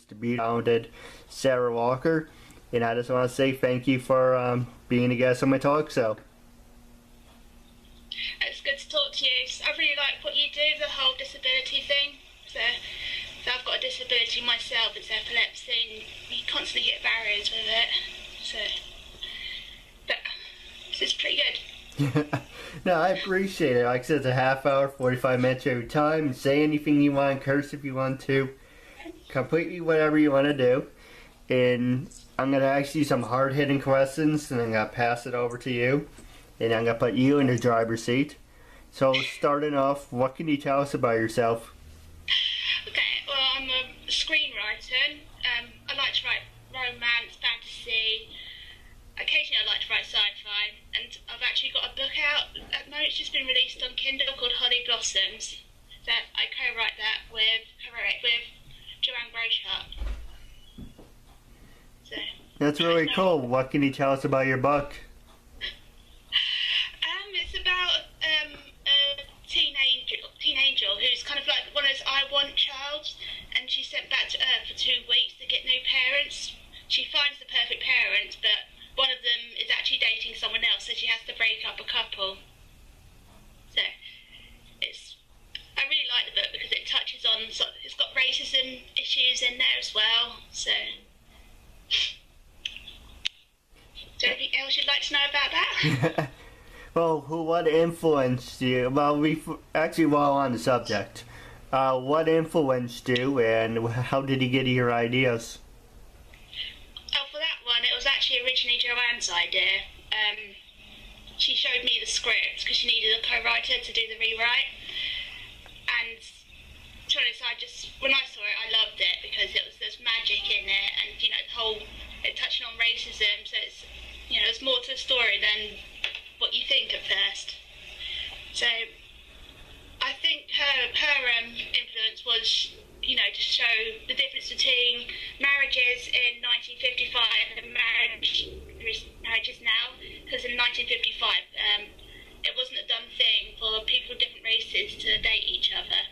host, be talented Sarah Walker, and I just want to say thank you for being a guest on my talk show. It's good to talk to you. I really like what you do, the whole disability thing. So I've got a disability myself, it's epilepsy, and you constantly hit barriers with it. But it's pretty good. No, I appreciate it. Like I said, it's a half hour, 45 minutes every time. Say anything you want, curse if you want to. Completely whatever you want to do. And I'm going to ask you some hard-hitting questions, and I'm going to pass it over to you. And I'm going to put you in the driver's seat. So starting off, what can you tell us about yourself? Okay, well, I'm a screenwriter. I like to write romance, fantasy. Occasionally I like to write sci-fi, and I've actually got a book out at the moment. It's just been released on Kindle called Holly Blossoms. That I co-write that with Joanne Groshart. So That's really cool. What can you tell us about your book? It's about a teen angel who's kind of like one of those I want childs, and she's sent back to Earth for 2 weeks to get new parents. She finds the perfect parents, but one of them is actually dating someone else, so she has to break up a couple. So I really like the book because it touches on, it's got racism issues in there as well. So anything else you'd like to know about that? Well, what influenced you? Well, while on the subject, what influenced you, and how did you get your ideas? Oh, for that one, it was actually originally Joanne's idea. She showed me the script because she needed a co-writer to do the rewrite. And to be honest, when I saw it, I loved it because there's magic in it, and it touching on racism. So there's more to the story than what you think at first. So I think her influence was, to show the difference between marriages in 1955 and marriages now. Because in 1955, it wasn't a done thing for people of different races to date each other.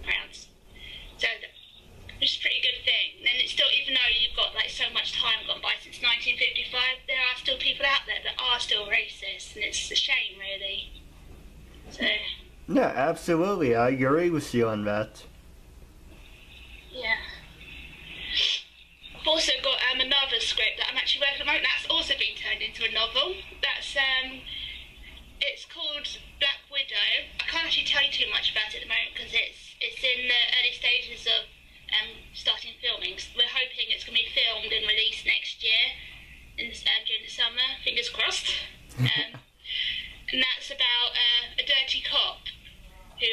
Crowds. So it's a pretty good thing. And then it's still, even though you've got so much time gone by since 1955, there are still people out there that are still racist, and it's a shame, really. So. Yeah, absolutely. I agree with you on that. Yeah. I've also got another script that I'm actually working on. That's also been turned into a novel. That's it's called Black Widow. I can't actually tell you too much about it at the moment because it's in the early stages of starting filming. We're hoping it's going to be filmed and released next year during the summer. Fingers crossed. And that's about a dirty cop who,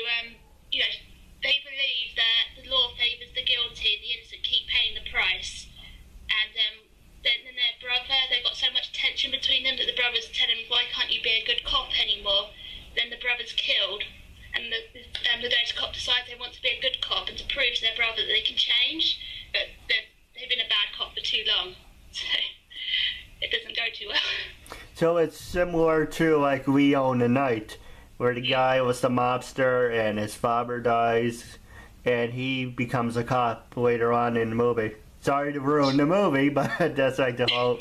they believe that the law favours the guilty and the innocent keep paying the price. And then their brother, they've got so much tension between them that the brother's telling him, why can't you be a good cop anymore? Then the brother's killed, and the dirty cop decides they want to be a good cop and to prove to their brother that they can change, but they've been a bad cop for too long, so it doesn't go too well. So it's similar to like Leo in the Night, where the guy was the mobster and his father dies, and he becomes a cop later on in the movie. Sorry to ruin the movie, but that's like the whole.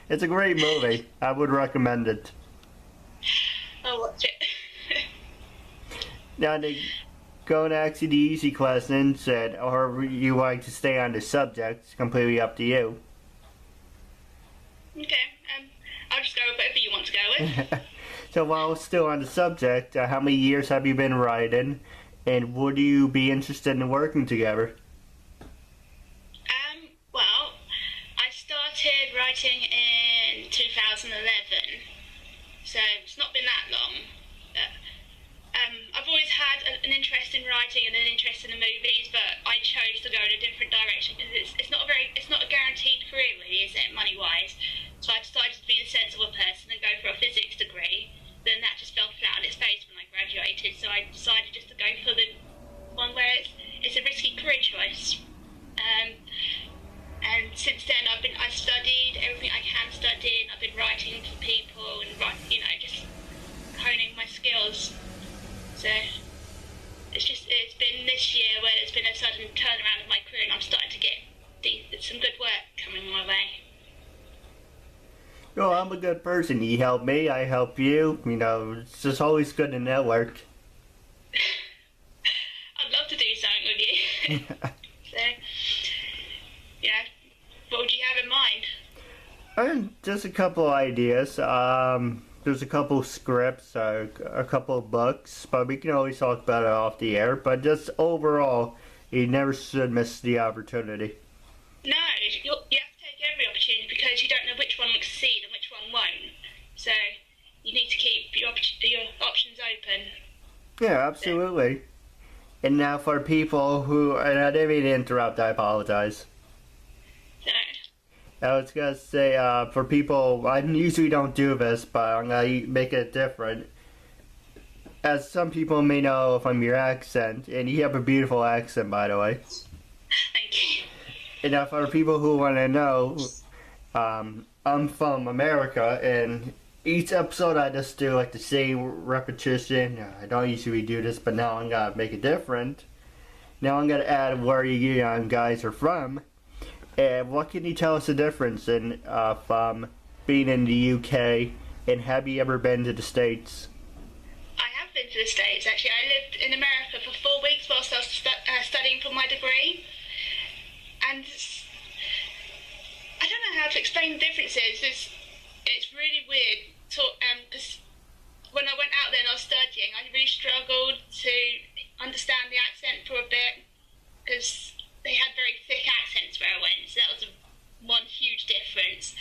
It's a great movie. I would recommend it. I'll watch it. Now, to go and ask you the easy questions, or you like to stay on the subject, it's completely up to you. Okay, I'll just go with whatever you want to go with. So while still on the subject, how many years have you been writing, and would you be interested in working together? Well, I started writing in 2011, so it's not been that long. I've always had an interest in writing and an interest in the movies, but I chose to go in a different direction because it's not a guaranteed career, really, is it, money-wise? So I decided to be a sensible person and go for a physics degree. Then that just fell flat on its face when I graduated, so I decided just to go for the one where it's a risky career choice. And since then, I've studied everything I can study, and I've been writing for people and just honing my skills. So it's been good person. You help me, I help you. You know, it's just always good to network. I'd love to do something with you. So, yeah, what would you have in mind? Just a couple ideas. There's a couple scripts, a couple books, but we can always talk about it off the air. But just overall, you never should miss the opportunity. No, you have to take every opportunity because you don't know which one will succeed and which one won't. So you need to keep your options open. Yeah, absolutely. And now for people who, and I didn't mean to interrupt, I apologize. So, I was going to say, for people, I usually don't do this, but I'm going to make it different. As some people may know from your accent, and you have a beautiful accent, by the way. thank you. And now for people who want to know, I'm from America, and each episode I just do like the same repetition. I don't usually do this, but now I'm going to make it different. Now I'm going to add where you young guys are from. And what can you tell us the difference in from being in the UK, and have you ever been to the States? I have been to the States, actually. I lived in America for 4 weeks whilst I was studying for my degree. And I don't know how to explain the differences. It's really weird, because when I went out there and I was studying, I really struggled to understand the accent for a bit, because they had very thick accents where I went, so that was one huge difference.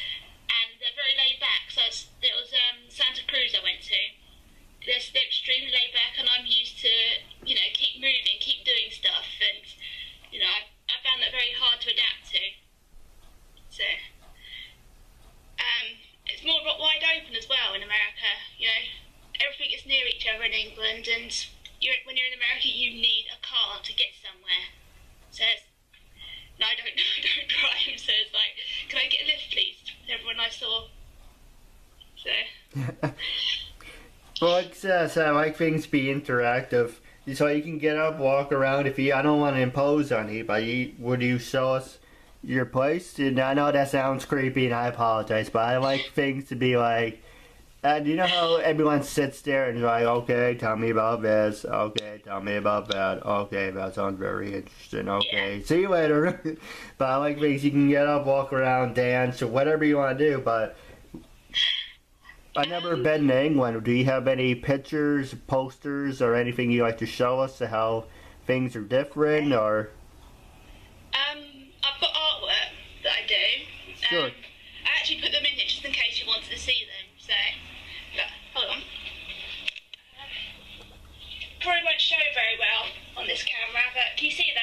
And they're very laid back, so it was Santa Cruz I went to. They're extremely laid back, and I'm used to, keep moving, keep doing stuff, and, I found that very hard to adapt to. So, it's more wide open as well in America, everything is near each other in England, and when you're in America, you need a car to get somewhere. So no, I don't drive, so it's like, can I get a lift, please? Everyone I saw. So. Well, like I said, I like things to be interactive, so you can get up, walk around. I don't want to impose on you, but would you show us your place? And I know that sounds creepy, and I apologize, but I like things to be like, and you know how everyone sits there and is like, okay, tell me about this, okay, tell me about that, okay, that sounds very interesting, okay, see you later. But I like things you can get up, walk around, dance, or whatever you want to do, but I've never been to England. Do you have any pictures, posters, or anything you like to show us of how things are different, or? I've got artwork that I do. Sure. I actually put them in here just in case you wanted to see them, so. Hold on. Probably won't show very well on this camera, but can you see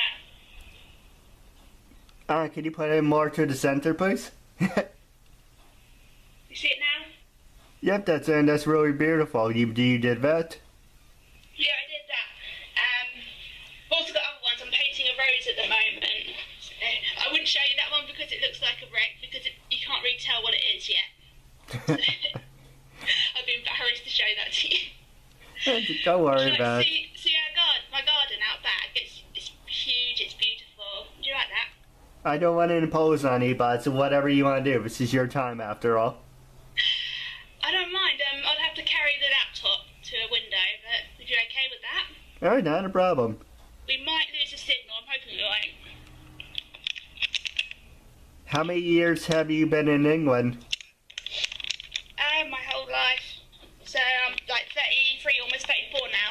that? Can you put it more to the center, please? You see it now? Yep, that's really beautiful. You did that? Yeah, I did that. I've also got other ones. I'm painting a rose at the moment. So I wouldn't show you that one because it looks like a wreck, because you can't really tell what it is yet. I'd be embarrassed to show that to you. Don't worry about it. See my garden out back. It's huge. It's beautiful. Do you like that? I don't want to impose on you, but it's whatever you want to do. This is your time, after all. I don't mind. I'd have to carry the laptop to a window, but if you're okay with that. All right, not a problem. We might lose a signal. I'm hoping we won't. How many years have you been in England? My whole life. So I'm like 33, almost 34 now.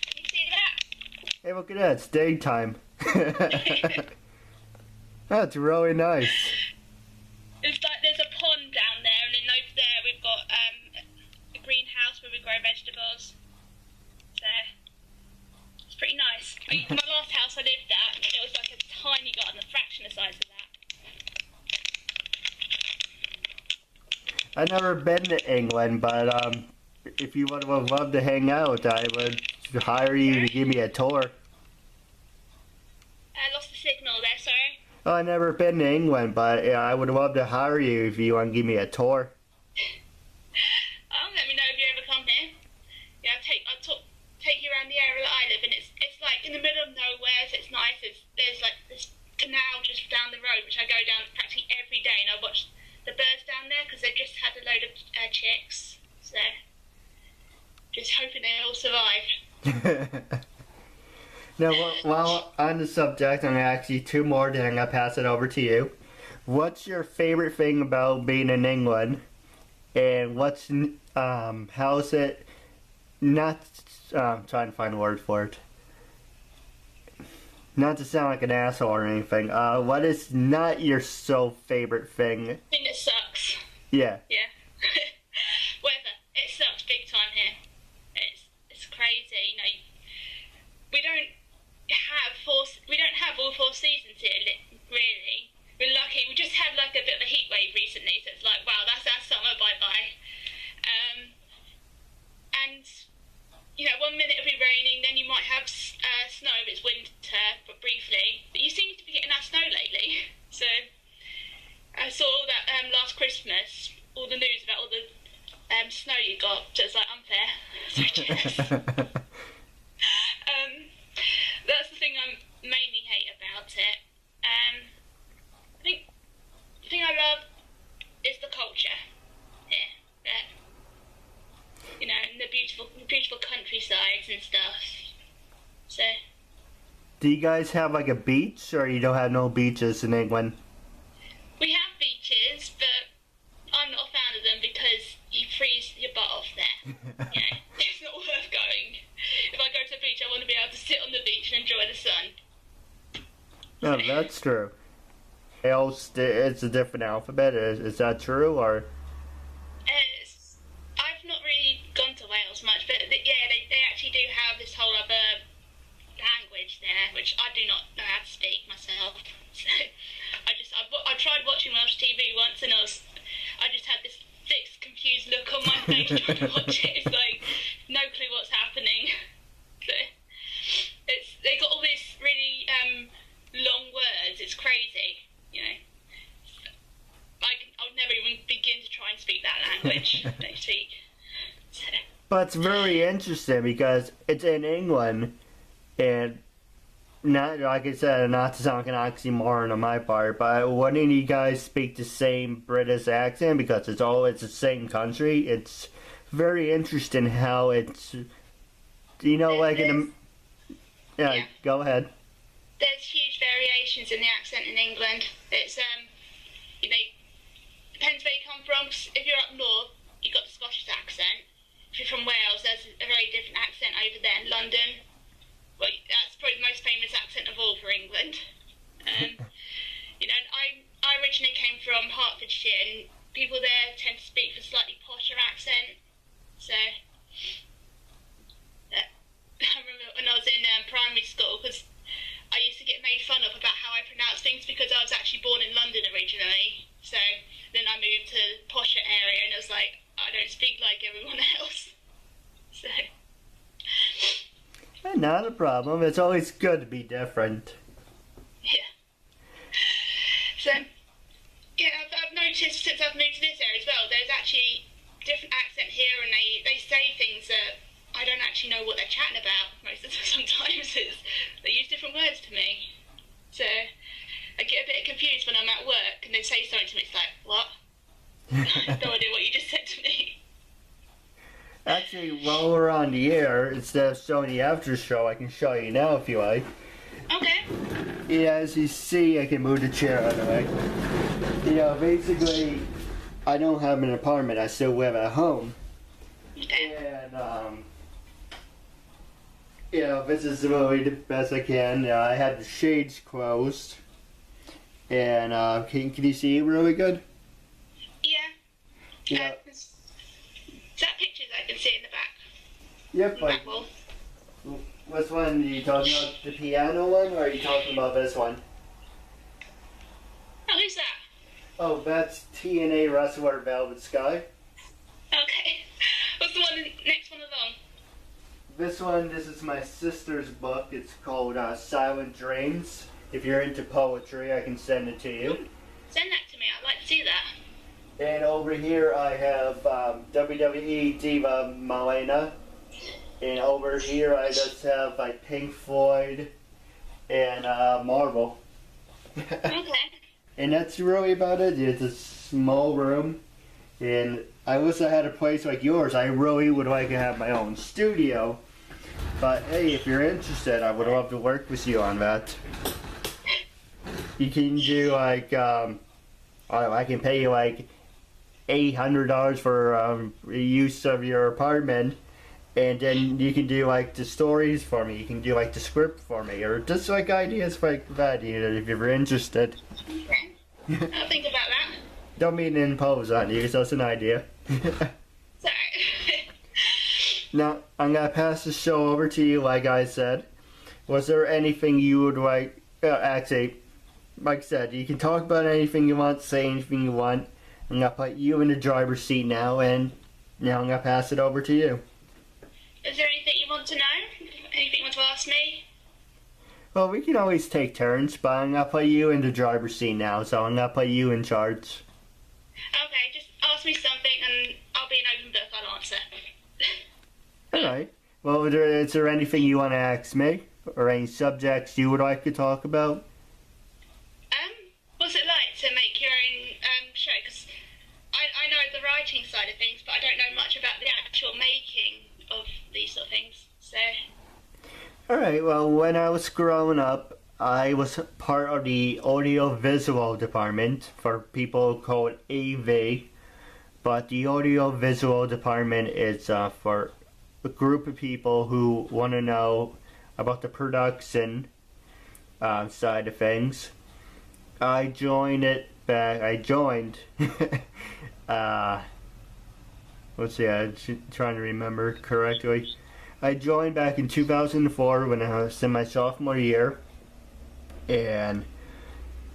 Can you see that? Hey, look at that. It's daytime. That's really nice. It's like there's a pond down there, and then over there we've got a greenhouse where we grow vegetables. So it's pretty nice. My last house I lived at, it was like a tiny garden, a fraction the size of that. I've never been to England, but if you would have loved to hang out, I would hire you to give me a tour. I lost the signal there, sorry. Oh, I've never been to England, but I would love to hire you if you want to give me a tour. Let me know if you ever come here. Yeah, I'll take you around the area that I live in. It's in the middle of nowhere, so it's nice. There's like this canal just down the road, which I go down practically every day, and I watch the birds down there because they've just had a load of chicks. So, just hoping they all survive. Now, while on the subject, I'm going to ask you two more, then I'm going to pass it over to you. What's your favorite thing about being in England? And how's it not, I'm trying to find a word for it. Not to sound like an asshole or anything, what is not your favorite thing? I think it sucks. Yeah. Yeah. Weather. It sucks big time here. It's crazy, you know. We don't have all 4 seasons here, really. We're lucky. We just had like a bit of a heat wave recently, so it's like, wow, that's our summer, bye-bye. And, you know, 1 minute it'll be raining, then you might have snow if it's winter, but briefly. But you seem to be getting our snow lately. So, I saw all that last Christmas, all the news about all the snow you got, so it's like unfair. So jealous. That's the thing I mainly hate about it. The thing I love is the culture here. You know, and the beautiful countrysides and stuff. So. Do you guys have like a beach, or you don't have no beaches in England? We have beaches, but I'm not a fan of them because you freeze your butt off there. You know, it's not worth going. If I go to the beach, I want to be able to sit on the beach and enjoy the sun. No, that's true. It's a different alphabet. Is that true, or? I've not really gone to Wales much, but they actually do have this whole other language there, which I do not know how to speak myself. So I tried watching Welsh TV once, and I just had this fixed, confused look on my face trying to watch it. It's like no clue what's happening. So they got all these really long words. It's crazy, you know. I would never even begin to try and speak that language they speak. So. But it's very interesting because it's in England, and not, like I said, not to sound like an oxymoron on my part, but wouldn't you guys speak the same British accent because it's the same country? It's very interesting how it's, you know, like yeah, go ahead. There's huge variations in the accent in England. It's you know, depends where you come from. If you're up north, you've got the Scottish accent. If you're from Wales, there's a very different accent over there in London. Well, that's probably the most famous accent of all for England. You know, I originally came from Hertfordshire, and people there tend to speak with a slightly posher accent. So, I remember when I was in primary school, because I used to get made fun of about how I pronounce things because I was actually born in London originally. So then I moved to the posher area, and it was like, I don't speak like everyone else. So. Not a problem. It's always good to be different. Yeah. So, yeah, I've noticed since I've moved to this area as well, there's actually different accent here, and they say things that I don't actually know what they're chatting about most of the time. Sometimes they use different words to me. So I get a bit confused when I'm at work and they say something to me, it's like, what? I have no idea what you just said to me. Actually, while we're on the air, instead of showing the after show, I can show you now if you like. Okay. Yeah, as you see, I can move the chair out of the way. You know, basically, I don't have an apartment. I still live at home. Okay. And, you know, this is really the best I can. I have the shades closed. And, can you see really good? Yeah. Yeah. Is that pictures I can see in the back? Yep. Back wall. Which one? Are you talking about the piano one, or are you talking about this one? Oh, who's that? Oh, that's TNA wrestler Velvet Sky. Okay. What's the one next one along? This is my sister's book. It's called Silent Dreams. If you're into poetry, I can send it to you. Send that to me. I'd like to see that. And over here I have WWE Diva Malena. And over here I just have like Pink Floyd and Marvel. Okay. And that's really about it. It's a small room. And I wish I had a place like yours. I really would like to have my own studio. But hey, if you're interested, I would love to work with you on that. You can do like, I can pay you like $800 for use of your apartment. And then you can do like the stories for me. You can do like the script for me, or just like ideas like that. You know, if you're interested. Okay. I'll think about that. Don't mean to impose on you. So it's an idea. Sorry. Now I'm gonna pass the show over to you. Like I said, was there anything you would like? Actually, like I said, you can talk about anything you want, say anything you want. I'm gonna put you in the driver's seat now, and now I'm gonna pass it over to you. Is there anything you want to know? Anything you want to ask me? Well, we can always take turns, but I'm gonna put you in the driver's seat now, so I'm gonna put you in charge. Okay, just ask me something and I'll be an open book. I'll answer. Alright. Well, is there anything you want to ask me? Or any subjects you would like to talk about? What's it like to make your own show? Because I know the writing side of things, but I don't know much about the actual making of these sort of things. So. Alright, well, when I was growing up, I was part of the audio-visual department, for people call it AV. But the audio-visual department is for a group of people who want to know about the production side of things. I joined, let's see, I'm trying to remember correctly. I joined back in 2004 when I was in my sophomore year, and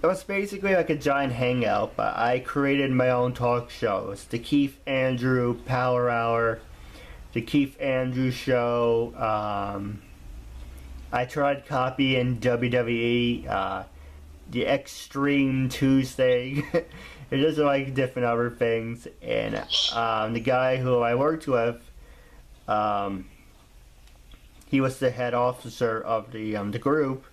it was basically like a giant hangout, but I created my own talk shows. The Keith Andrew Power Hour, the Keith Andrew Show. I tried copying WWE, the Extreme Tuesday. It's just like different other things. And the guy who I worked with, he was the head officer of the group.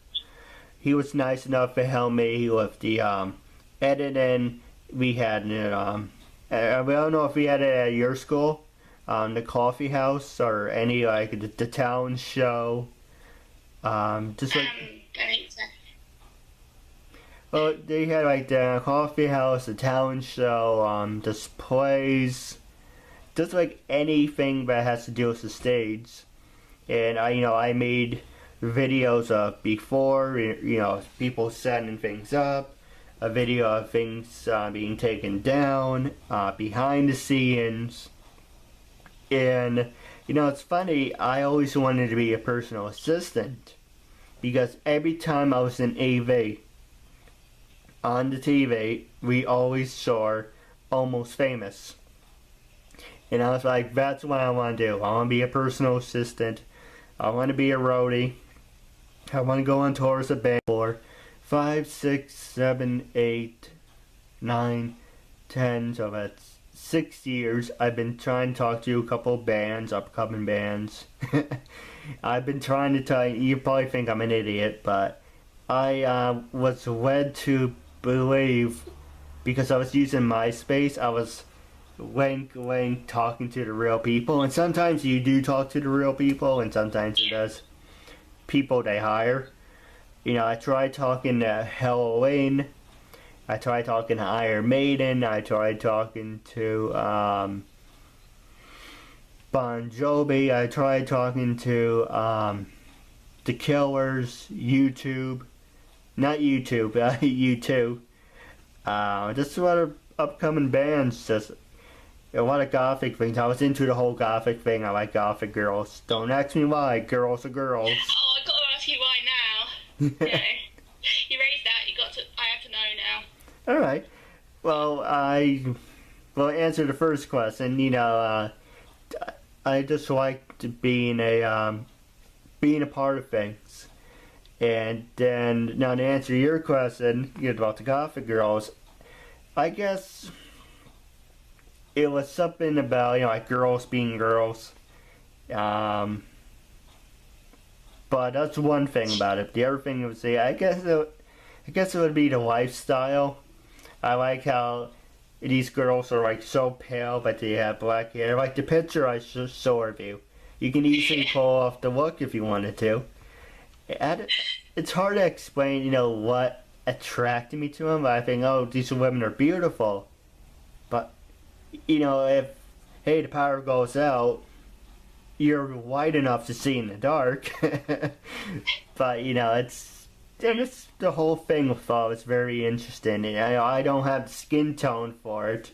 He was nice enough to help me with the editing. We had it. I don't know if we had it at your school, the coffee house, or any like the town show. Just like. I think so. Well, they had like the coffee house, the town show, displays, just like anything that has to do with the stage. And I made videos of before, people setting things up, a video of things being taken down, behind the scenes. And, it's funny, I always wanted to be a personal assistant, because every time I was in AV, on the TV, we always saw Almost Famous. And I was like, that's what I want to do. I want to be a personal assistant. I want to be a roadie. I want to go on tour as a band for 5, 6, 7, 8, 9, 10. So that's 6 years. I've been trying to talk to a couple of bands, upcoming bands. I've been trying to tell you, you probably think I'm an idiot, but I was led to believe, because I was using MySpace, I was wink talking to the real people, and sometimes you do talk to the real people, and sometimes it does people they hire. I tried talking to Halloween, I tried talking to Iron Maiden, I tried talking to Bon Jovi, I tried talking to The Killers, YouTube, not YouTube, U2. Just a lot of upcoming bands, just a lot of gothic things. I was into the whole gothic thing. I like gothic girls. Don't ask me why. Girls are girls. Oh, I got to ask you why now. You raised that. I have to know now. All right. Well, I will answer the first question. I just liked being a part of things. And then, now to answer your question about the gothic girls, I guess it was something about, like girls being girls. But that's one thing about it. The other thing would say, I guess it would be the lifestyle. I like how these girls are like so pale, but they have black hair. Like the picture I just showed you. You can easily pull off the look if you wanted to. It's hard to explain, what attracted me to them. But I think, oh, these women are beautiful. But, if, hey, the power goes out, you're white enough to see in the dark. But, it's the whole thing with all is very interesting. And I don't have the skin tone for it.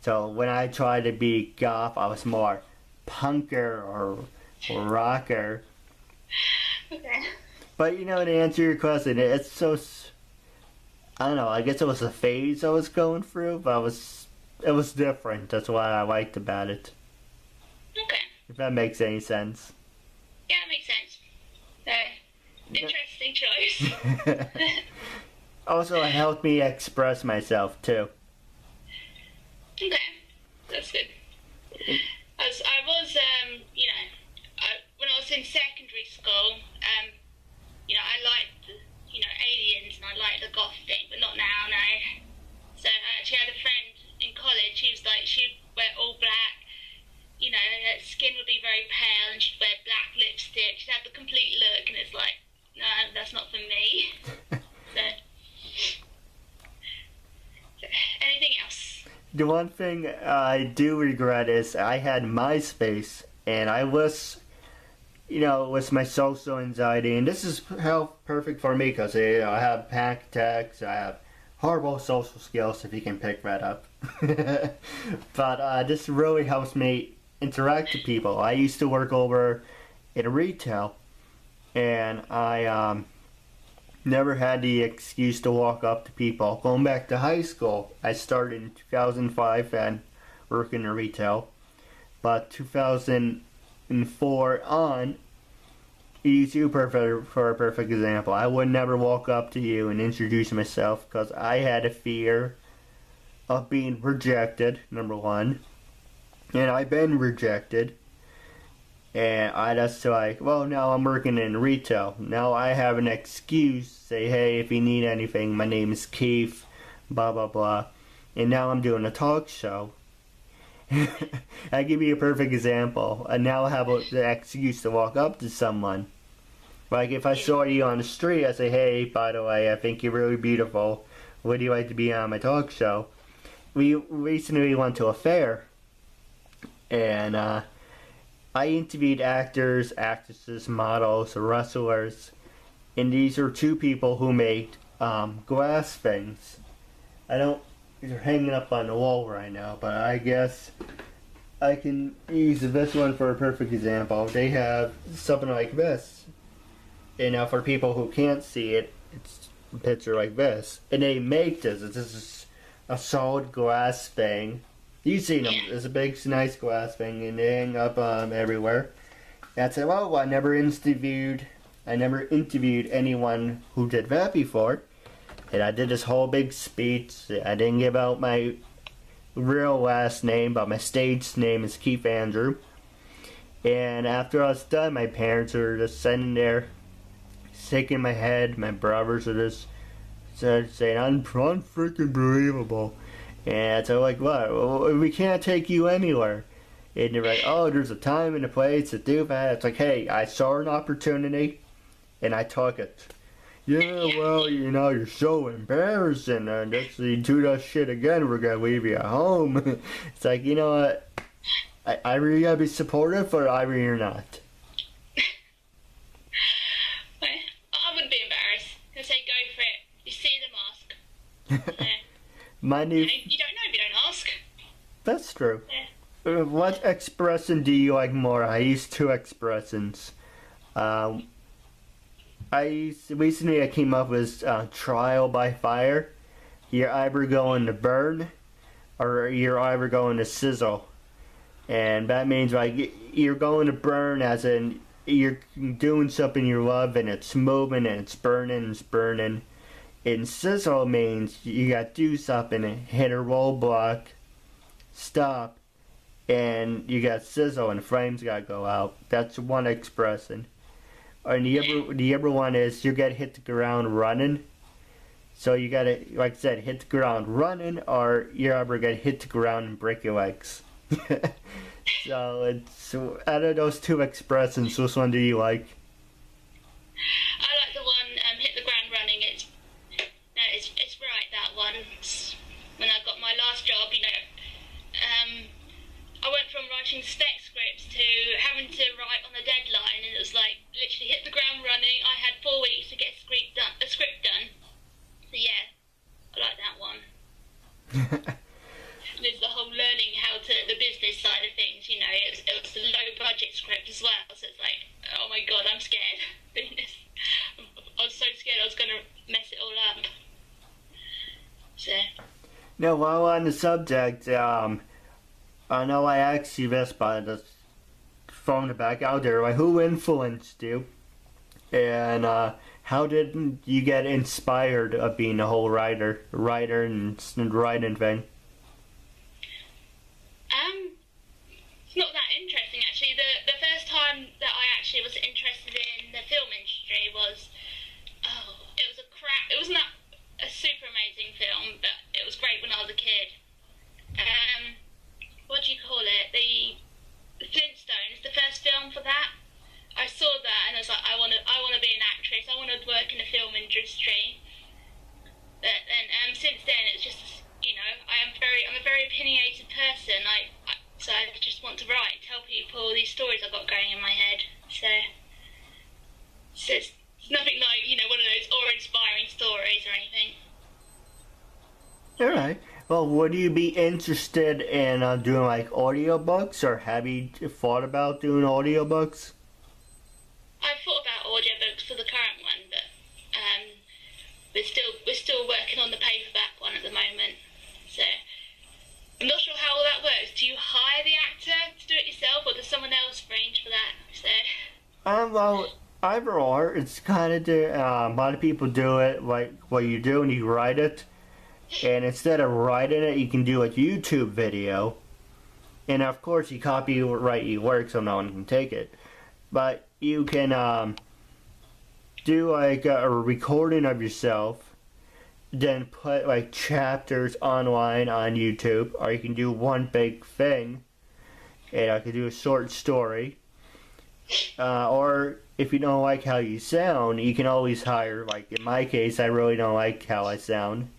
So when I tried to be goth, I was more punker or rocker. Okay. But, to answer your question, it's so... I don't know, I guess it was a phase I was going through, but it was different. That's what I liked about it. Okay. If that makes any sense. Yeah, it makes sense. Interesting choice. Also, it helped me express myself, too. Okay. That's good. As I was, when I was in secondary school, I liked, aliens and I liked the goth thing, but not now, no. So I actually had a friend in college, she'd wear all black, her skin would be very pale and she'd wear black lipstick, she'd have the complete look, and it's like, no, that's not for me. So, anything else? The one thing I do regret is I had MySpace, and I was... with my social anxiety, and this is how perfect for me because I have panic attacks, I have horrible social skills if you can pick that up. But this really helps me interact with people. I used to work over in retail, and I never had the excuse to walk up to people. Going back to high school, I started in 2005 and working in retail, but 2004 on, use you for a perfect example. I would never walk up to you and introduce myself because I had a fear of being rejected, number one. And I've been rejected. And I just like, well, now I'm working in retail. Now I have an excuse. Say, hey, if you need anything, my name is Keith, blah, blah, blah. And now I'm doing a talk show. I give you a perfect example. I now have the excuse to walk up to someone. Like if I saw you on the street, I say, hey, by the way, I think you're really beautiful. Would you like to be on my talk show? We recently went to a fair, and I interviewed actors, actresses, models, wrestlers, and these are two people who made glass things. They're hanging up on the wall right now, but I guess I can use this one for a perfect example. They have something like this. And now for people who can't see it, it's a picture like this. And they make this. This is a solid glass thing. You've seen them. It's a big, nice glass thing, and they hang up everywhere. And I said, well, I never interviewed anyone who did that before. And I did this whole big speech. I didn't give out my real last name, but my stage name is Keith Andrew. And after I was done, my parents were just sitting there, shaking my head. My brothers are just saying, freaking believable. And so like, what? Well, we can't take you anywhere. And they're like, oh, there's a time and a place to do that. It's like, hey, I saw an opportunity, and I took it. Yeah, well, you're so embarrassing, and if you do that shit again, we're gonna leave you at home. It's like, you know what? I really gotta be supportive, or I really not. I wouldn't be embarrassed. I'd say go for it. You see the mask. Yeah. You don't know if you don't ask. That's true. Yeah. What expression do you like more? I use two expressions. Recently I came up with trial by fire. You're either going to burn or you're either going to sizzle. And that means like you're going to burn as in you're doing something you love and it's moving and it's burning. And sizzle means you got to do something and hit a roadblock, stop, and you got sizzle and the flames got to go out. That's one expression. And the other one is you gotta hit the ground running. So you gotta, like I said, hit the ground running, or you're ever gonna hit the ground and break your legs. So it's out of those two expressions, which one do you like? I like the one hit the ground running. It's right, that one. When I got my last job, I went from writing spec scripts to having to write on a deadline, and it was like literally hit the ground running. I had 4 weeks to get a script done. So yeah, I like that one. There's the whole learning how to the business side of things. It was a low budget script as well, so it's like, oh my god, I'm scared. I was so scared I was gonna mess it all up. So. Now, while on the subject, I know I asked you this, but just throwing it back out there. Like, who influenced you, and how did you get inspired of being a whole writer and writing thing? It's not that interesting actually. The first time that I actually was interested in the film industry was, it wasn't that a super amazing film, but it was great when I was a kid. What do you call it? The Flintstones, the first film for that. I saw that and I was like, I want to be an actress. I want to work in the film industry. But then since then, it's just I'm a very opinionated person. So I just want to write, tell people these stories I've got going in my head. So it's nothing like one of those awe-inspiring stories or anything. All right. Well, would you be interested in doing like audiobooks, or have you thought about doing audiobooks? I've thought about audiobooks for the current one, but we're still working on the paperback one at the moment. So I'm not sure how all that works. Do you hire the actor to do it yourself, or does someone else arrange for that? So. Well, either or. It's kind of a lot of people do it like what you do, and you write it. And instead of writing it, you can do a YouTube video. And of course, you copyright your work so no one can take it. But you can do like a recording of yourself, then put like chapters online on YouTube, or you can do one big thing, and I could do a short story. Or if you don't like how you sound, you can always hire, like in my case, I really don't like how I sound.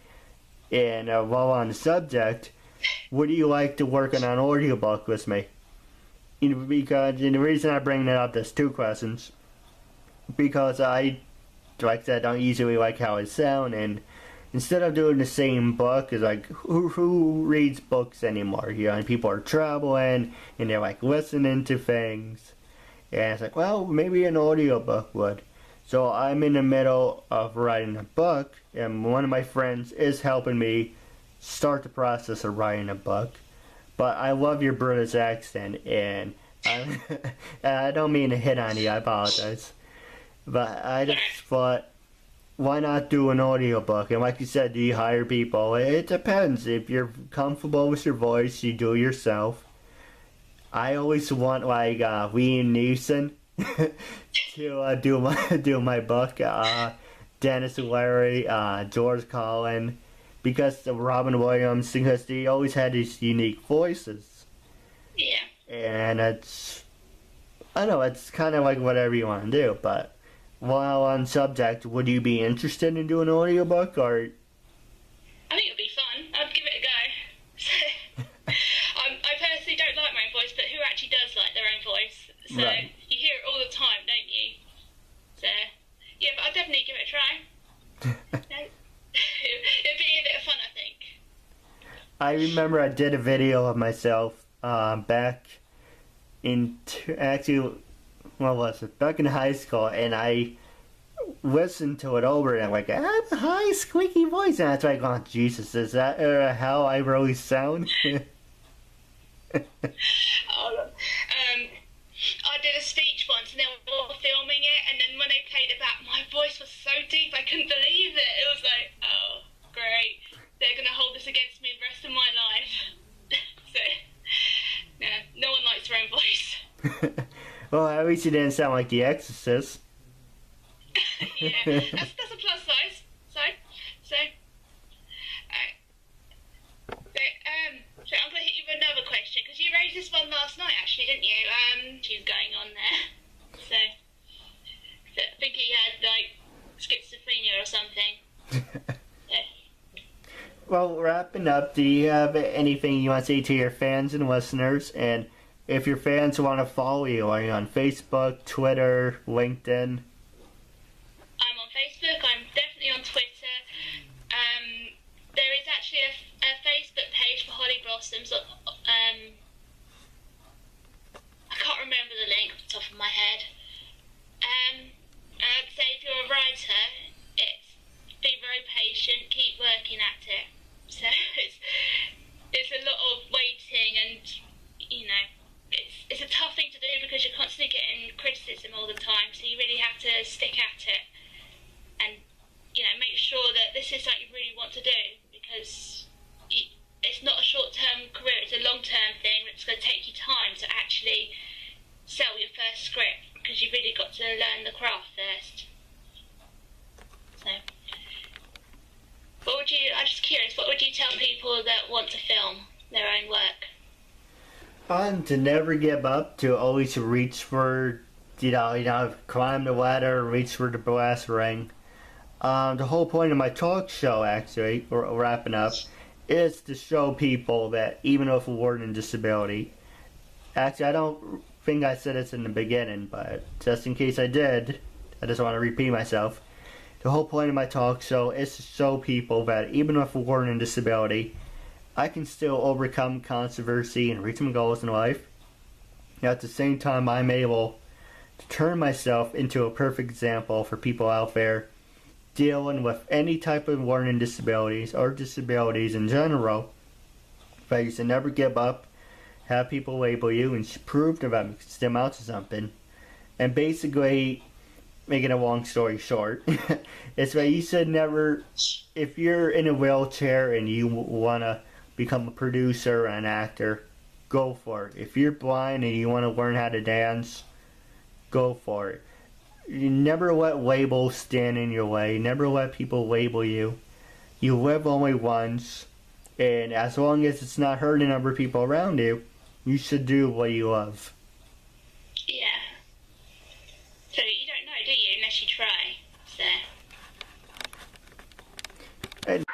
And while on the subject, would you like to work on an audiobook with me? Because the reason I bring that up, there's two questions. Because like I said, don't usually like how I sound, and instead of doing the same book, it's like, who reads books anymore? And people are traveling, and they're like listening to things. And it's like, well, maybe an audiobook would. So I'm in the middle of writing a book, and one of my friends is helping me start the process of writing a book. But I love your British accent, and I don't mean to hit on you, I apologize. But I just thought, why not do an audiobook? And like you said, do you hire people? It depends. If you're comfortable with your voice, you do it yourself. I always want like Liam Neeson to do my book, Dennis Leary, George Carlin, because of Robin Williams, because they always had these unique voices. Yeah. And it's kind of like whatever you want to do. But while on subject, would you be interested in doing an audiobook, or? I think it would be fun. I'd give it a go. I personally don't like my own voice, but who actually does like their own voice? So right. You hear it all the time, don't you? So yeah, but I'll definitely give it a try. It'd be a bit of fun, I think. I remember I did a video of myself back in back in high school, and I listened to it over, and I'm like, I have a high squeaky voice, and I was like, oh Jesus, is that how I really sound? I did a speech once, and they were filming it, and then when they played it back, my voice was so deep, I couldn't believe it. It was like, oh, great. They're going to hold this against me the rest of my life. So, no one likes their own voice. Well, at least you didn't sound like The Exorcist. that's a plus size. So, so I'm going to hit you with another question, because you raised this one last night, actually, didn't you? She's going on there. So I think he had, like, schizophrenia or something. Well, wrapping up, do you have anything you want to say to your fans and listeners? And if your fans want to follow you, are you on Facebook, Twitter, LinkedIn? I'm on Facebook. I'm definitely on Twitter. There is actually a Facebook page for Holly Blossoms. I can't remember the link off the top of my head. I'd say if you're a writer, be very patient, keep working at it. So it's a lot of waiting, and you know, it's a tough thing to do because you're constantly getting criticism all the time. So you really have to stick at it, and you know, make sure that this is something you really want to do, because it's not a short-term career; it's a long-term thing. It's going to take you time to actually sell your first script, because you've really got to learn the craft first. So. I'm just curious, what would you tell people that want to film their own work? To never give up, to always reach for, climb the ladder, reach for the brass ring. The whole point of my talk show, actually, or wrapping up, is to show people that even with a learning disability, actually, I don't think I said this in the beginning, but just in case I did, I just want to repeat myself. The whole point of my talk show is to show people that even with a learning disability, I can still overcome controversy and reach my goals in life. And at the same time, I'm able to turn myself into a perfect example for people out there dealing with any type of learning disabilities or disabilities in general. But you should never give up, have people label you, and prove to them to amount to something. And basically, making a long story short, it's that you should never, if you're in a wheelchair and you want to become a producer or an actor, go for it. If you're blind and you want to learn how to dance, go for it. You never let labels stand in your way. Never let people label you. You live only once, and as long as it's not hurting other people around you, you should do what you love. Yeah. So you don't know, do you, unless you try. So. And